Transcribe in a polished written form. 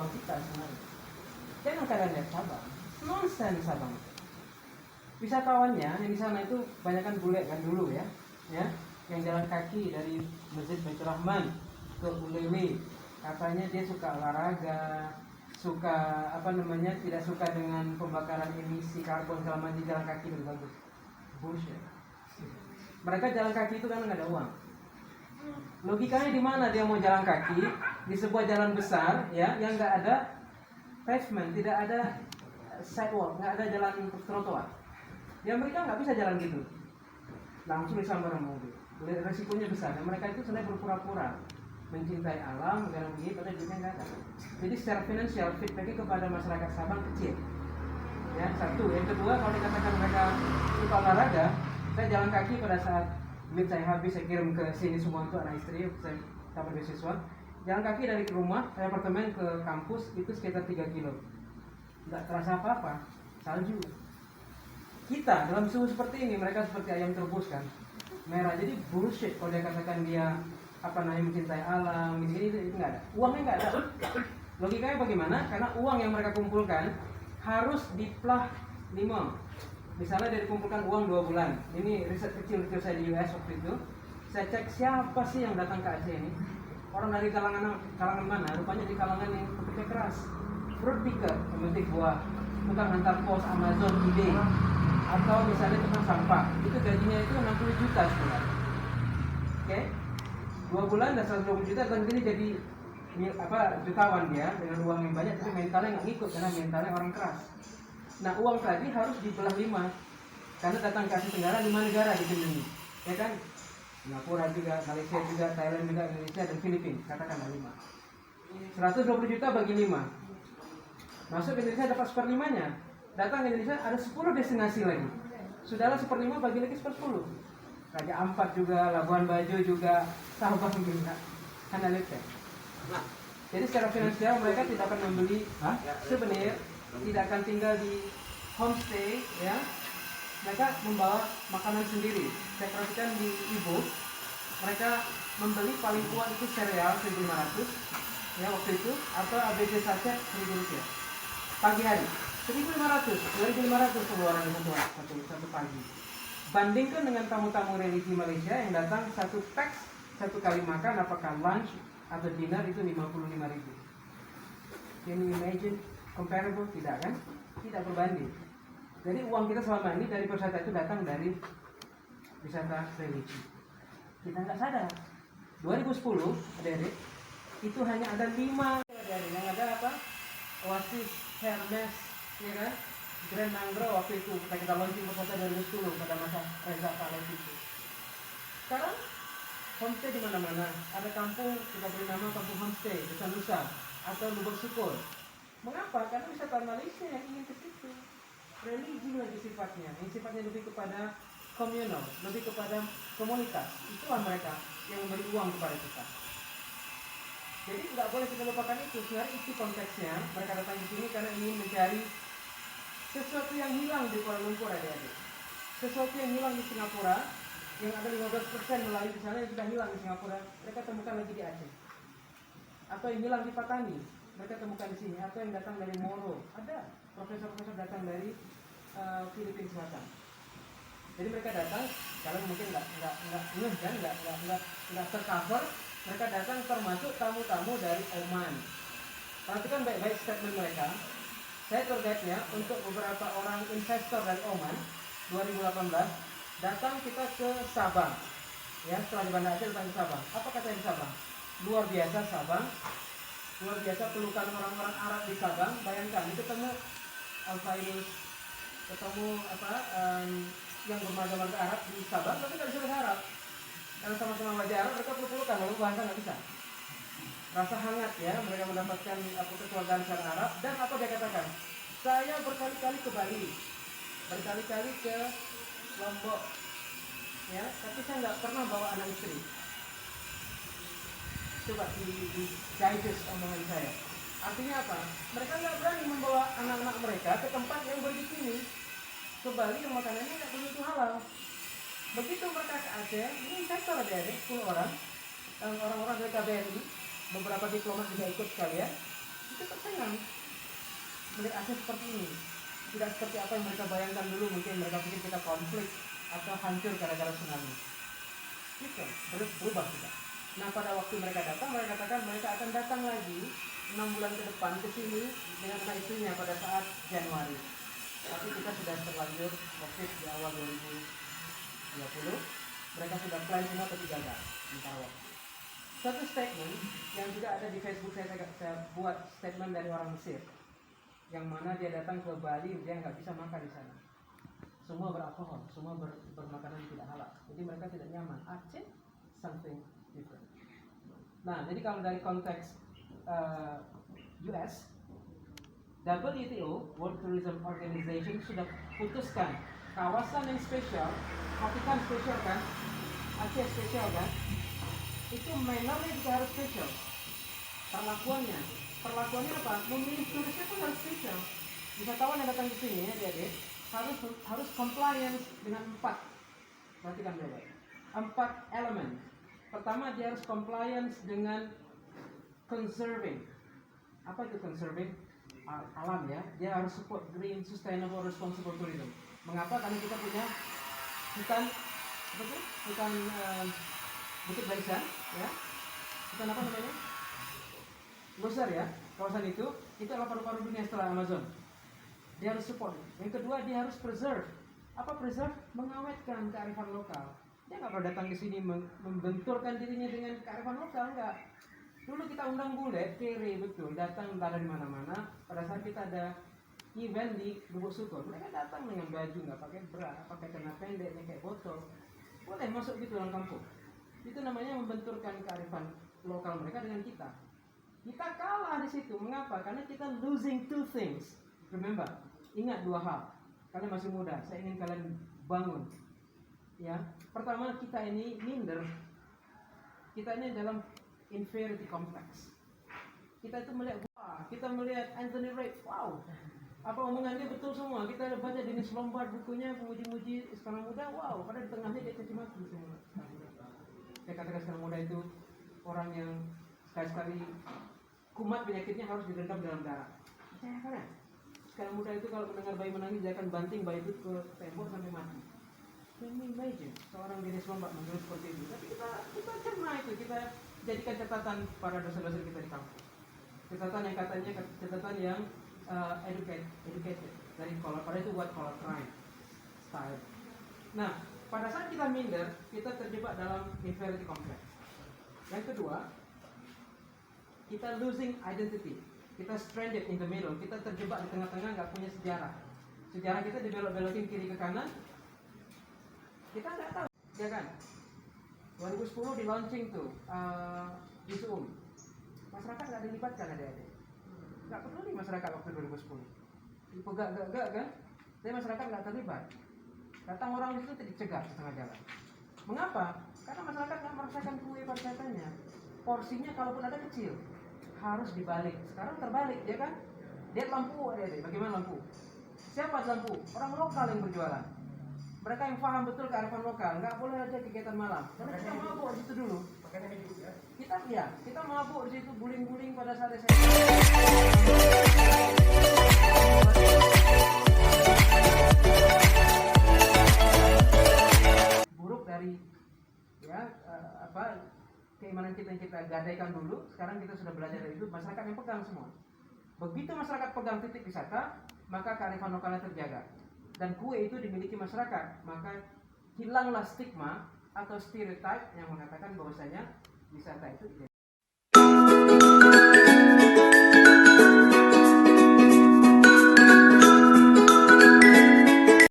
uang kita sebenarnya. Jangan kalian lihat Sabang, nonsense Sabang. Wisatawannya yang di sana itu banyak kan bule kan dulu ya, yang jalan kaki dari Masjid Baitur Rahman ke Ulewe. Katanya dia suka olahraga, suka tidak suka dengan pembakaran emisi karbon selama di jalan kaki itu bagus. Bullshit. Mereka jalan kaki itu karena nggak ada uang. Logikanya di mana dia mau jalan kaki di sebuah jalan besar ya yang nggak ada pavement, tidak ada sidewalk, nggak ada jalan trotoar. Ya mereka nggak bisa jalan gitu, langsung disambar mobil. Resikonya besar. Dan mereka itu sebenarnya berpura-pura mencintai alam, negara begitu, tapi duitnya nggak ada. Jadi secara finansial feedbacknya kepada masyarakat Sabang kecil. Ya satu. Yang kedua, kalau dikatakan mereka suka olahraga, saya jalan kaki pada saat duit saya habis, saya kirim ke sini semua untuk anak istri, saya dapat beasiswa. Jalan kaki dari rumah, dari apartemen ke kampus itu sekitar 3 kilo. Nggak terasa apa-apa, salju. Kita dalam suhu seperti ini, mereka seperti ayam terbus kan, merah. Jadi bullshit kalau dia katakan dia mencintai alam, ini itu nggak ada. Uangnya nggak ada. Logikanya bagaimana? Karena uang yang mereka kumpulkan harus diplah 5. Misalnya dia dikumpulkan uang 2 bulan. Ini riset kecil saya di US waktu itu. Saya cek siapa sih yang datang ke Aceh ini. Orang dari kalangan mana? Rupanya di kalangan yang bekerja keras. Fruit picker, pemetik buah, tukang antar pos, Amazon, eBay, atau misalnya tukang sampah. Itu gajinya itu 60 juta sebulan. Oke? 2 bulan dan 120 juta dan ini jadi jutawan dia dengan uang yang banyak, tapi mentalnya nggak ngikut karena mentalnya orang keras. Nah uang tadi harus dibelah 5 karena datang ke Asia Tenggara 5 negara dikunjungi, ya kan? Singapura juga, Malaysia juga, Thailand juga, Indonesia dan Filipina, katakanlah 5. 120 juta bagi 5. Masuk ke Indonesia dapat 1/5-nya. Datang ke Indonesia ada 10 destinasi lagi. Sudahlah 1/5 bagi lagi 10. Raja Ampat juga, Labuan Bajo juga, Sabang juga. Anda lihat ya. Nah, jadi secara finansial mereka tidak akan membeli souvenir, tidak akan tinggal di homestay, ya. Mereka membawa makanan sendiri. Saya perhatikan di ibu, mereka membeli paling kuat itu sereal 1.500, ya waktu itu, atau ABC sachet 1.000 rupiah. Pagi hari 1.500, 2.500 pengeluaran satu pagi. Bandingkan dengan tamu-tamu religi Malaysia yang datang satu teks, satu kali makan, apakah lunch atau dinner itu 55.000. Can you imagine? Comparable? Tidak kan? Tidak berbanding. Jadi uang kita selama ini dari wisata itu datang dari wisata religi. Kita nggak sadar. 2010, adik-adik, itu hanya ada 5 adik-adik yang ada apa? Oasis, Hermes, ya kan? Grand Mangrove waktu itu kita launching wisata 2010 pada masa Reza Pahlavi itu. Sekarang homestay di mana-mana. Ada kampung kita beri nama kampung homestay, Desa Nusa atau Lubuk Syukur. Mengapa? Karena wisata Malaysia yang ingin ke situ. Religi lagi sifatnya, yang sifatnya lebih kepada komunal, lebih kepada komunitas. Itulah mereka yang memberi uang kepada kita. Jadi nggak boleh kita lupakan itu. Sebenarnya itu konteksnya. Mereka datang di sini karena ingin mencari sesuatu yang hilang di Kuala Lumpur, adik-adik. Sesuatu yang hilang di Singapura, yang ada 15% melalui di sana yang sudah hilang di Singapura, mereka temukan lagi di Aceh. Atau yang hilang di Patani, mereka temukan di sini. Atau yang datang dari Moro, ada profesor-profesor datang dari Filipina Selatan. Jadi mereka datang, kalian mungkin nggak tercover. Mereka datang termasuk tamu-tamu dari Oman. Perhatikan baik-baik statement mereka. Saya tour guide-nya untuk beberapa orang investor dari Oman 2018 datang kita ke Sabang. Ya, setelah di Banda Aceh datang ke Sabang. Apa kata di Sabang? Luar biasa Sabang. Luar biasa pelukan orang-orang Arab di Sabang. Bayangkan, itu ketemu Al-Fairuz, ketemu yang bermagam-magam Arab di Sabang, tapi nggak bisa bahasa Arab. Karena sama-sama wajah Arab, mereka peluk-pelukan, lalu bahasa nggak bisa. Rasa hangat ya, mereka mendapatkan kekeluargaan secara Arab. Dan apa dia katakan? Saya berkali-kali ke Bali, berkali-kali ke Lombok, ya, tapi saya nggak pernah bawa anak istri. Coba di digest omongan saya. Artinya apa? Mereka nggak berani membawa anak-anak mereka ke tempat yang berbikini. Ke Bali yang makanannya nggak begitu halal. Begitu mereka ke Aceh, ini investor adik-adik, 10 orang, orang-orang dari KBRI, beberapa diplomat juga ikut sekalian. itu tercengang melihat Aceh seperti ini. Tidak seperti apa yang mereka bayangkan dulu, mungkin mereka pikir kita konflik atau hancur gara-gara tsunami. Gitu, berubah kita. Nah pada waktu mereka datang, mereka katakan mereka akan datang lagi 6 bulan ke depan ke sini dengan anak istrinya pada saat Januari. Tapi kita sudah terlanjur COVID di awal 2020. Mereka sudah plan semua tapi gagal sementara waktu. Satu statement yang juga ada di Facebook saya buat statement dari orang Mesir, yang mana dia datang ke Bali, dia nggak bisa makan di sana. Semua beralkohol, semua bermakanan tidak halal. Jadi mereka tidak nyaman. Aceh something different. Nah, jadi kalau dari konteks US, WTO World Tourism Organization sudah putuskan kawasan yang spesial, Vatikan spesial kan, Aceh spesial kan, itu mainannya juga harus spesial. Perlakuannya apa? Memilih turisnya pun harus spesial. Wisatawan yang datang ke sini, adik-adik, harus compliance dengan 4. Perhatikan baik-baik. 4 elemen. Pertama, dia harus compliance dengan conserving. Apa itu conserving? Alam ya. Dia harus support green, sustainable, responsible tourism. Mengapa? Karena kita punya hutan, apa itu? Hutan Bukit Barisan, ya. Hutan apa namanya? Losar ya. Kawasan itu adalah paru-paru dunia setelah Amazon. Dia harus support. Yang kedua, dia harus preserve. Apa preserve? Mengawetkan kearifan lokal. Dia nggak perlu datang ke sini membenturkan dirinya dengan kearifan lokal, nggak. Dulu kita undang bule, kere betul, datang dari mana-mana. Pada saat kita ada event di Lubuk Syukur, mereka datang dengan baju nggak pakai bra, pakai celana pendek, pakai botol, boleh masuk gitu dalam kampung. Itu namanya membenturkan kearifan lokal mereka dengan kita. Kita kalah di situ. Mengapa? Karena kita losing 2 things. Remember, ingat 2 hal. Kalian masih muda, saya ingin kalian bangun. Ya, pertama kita ini minder. Kita ini dalam inferiority complex. Kita itu melihat, kita melihat Anthony Reid, wow, apa omongannya betul semua. Kita baca Dennis Lombard bukunya, memuji-muji sekarang muda, wow, padahal di tengahnya dia caci maki semua. Saya katakan sekarang muda itu orang yang sekali-sekali kumat penyakitnya harus direndam dalam darah. Percaya kalian? Sekarang muda itu kalau mendengar bayi menangis, dia akan banting bayi itu ke tembok sampai mati. Can you imagine seorang Dennis Lombard menulis seperti itu? Tapi kita cerna itu, kita jadikan catatan pada dosa-dosa kita di kampus. Catatan yang katanya catatan yang educated dari pada itu white collar crime style. Nah, pada saat kita minder, kita terjebak dalam inferiority complex. Yang kedua, kita losing identity. Kita stranded in the middle. Kita terjebak di tengah-tengah, nggak punya sejarah. Sejarah kita dibelok-belokin kiri ke kanan. Kita nggak tahu, ya kan? 2010 di launching tuh di Zoom. Masyarakat nggak dilibatkan, adik-adik. Nggak peduli masyarakat waktu 2010. Gak kan? Tapi masyarakat nggak terlibat. Datang orang itu dicegat di tengah jalan. Mengapa? Karena masyarakat nggak merasakan kue pariwisatanya. Porsinya kalaupun ada kecil, harus dibalik. Sekarang terbalik, ya kan? Lihat lampu, adik-adik. Bagaimana lampu? Siapa lampu? Orang lokal yang berjualan. Mereka yang paham betul kearifan lokal. Nggak boleh ada kegiatan malam. Karena kita mabuk di situ dulu. Kita mabuk di situ, guling-guling pada saat SMA. Buruk dari keimanan kita yang kita gadaikan dulu. Sekarang kita sudah belajar dari itu. Masyarakat yang pegang semua. Begitu masyarakat pegang titik wisata, maka kearifan lokalnya terjaga. Dan kue itu dimiliki masyarakat, maka hilanglah stigma atau stereotype yang mengatakan bahwasanya wisata itu